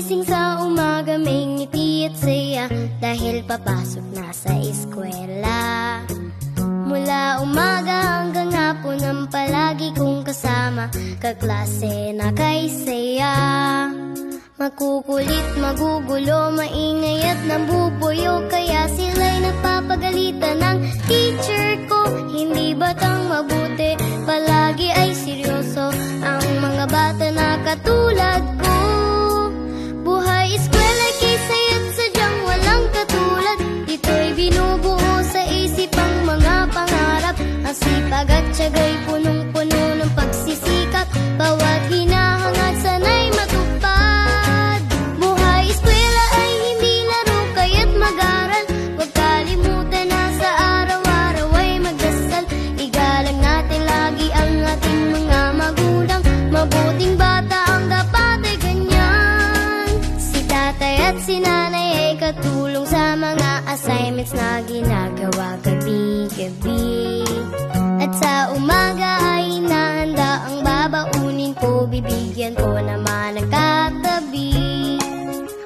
Gising sa umaga may ngiti at saya dahil papasok na sa eskwela. Mula umaga hanggang hapon ang palagi kong kasama, kaklase na kay saya. Makukulit, magugulo, maingay at nambubuyo, kaya sila'y napapagalitan ng teacher ko. Hindi batang mabuti, palagi ay seryoso ang mga bata na katulad ko. Buhay eskwela'y kisaya't sadyang walang katulad. Dito'y binubuo sa isip ang mga pangarap. Ang sipag at tiyaga'y punong-puno ng pagsisikap. Bawat hinahangad sana'y matupad. Buhay eskwela ay hindi laro, kaya't mag-aral. Huwag kalimutan na sa araw-araw ay magdasal. Igalang natin lagi ang ating mga magulang. Mabuting bata ang dapat ay ganyan. Si tatay at si nanay ay katulong sa mga assignments na ginagawa gabi-gabi. At sa umaga ay inahanda ang babaunin ko, bibigyan ko naman ang katabi.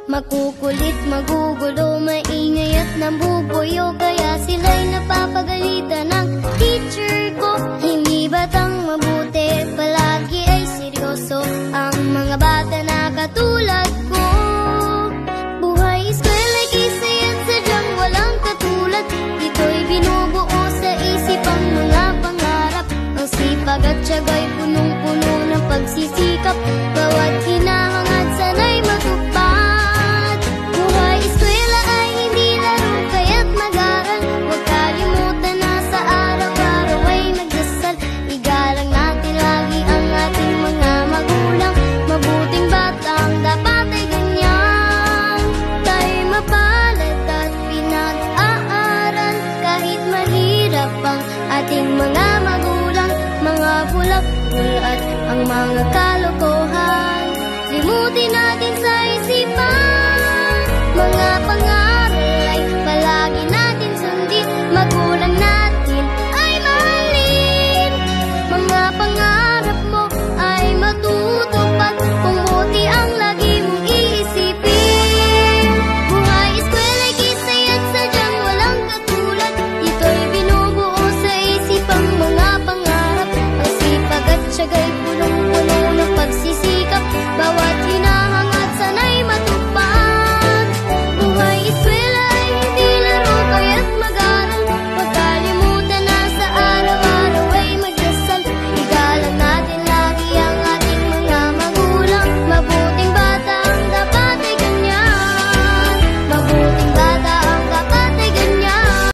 Makukulit, magugulo, maingay at nambubuyo, kaya sila'y napapagalitan ng teacher ko. Hindi batang mabuti, palagi ay seryoso ang mga bata na katulad ko. Buhay eskwela'y kisaya't sadyang walang katulad. Dito'y binubuo sa isip ang mga pangarap. Ang sipag at tiyaga'y punong-puno ng pagsisikap. Bawat hinahangad sana'y matupad. Buhay eskwela ay hindi laro, kaya't mag-aral. Huwag kalimutan na sa araw-araw ay magdasal. Igalang natin lagi ang ating mga magulang. Mabuting bata ang dapat ay ganyan. Tayo'y mapalad at pinag-aaral, kahit mahirap ang ating mga magulang. Mga bulak-bulat ang mga kalokohan, limutin natin sa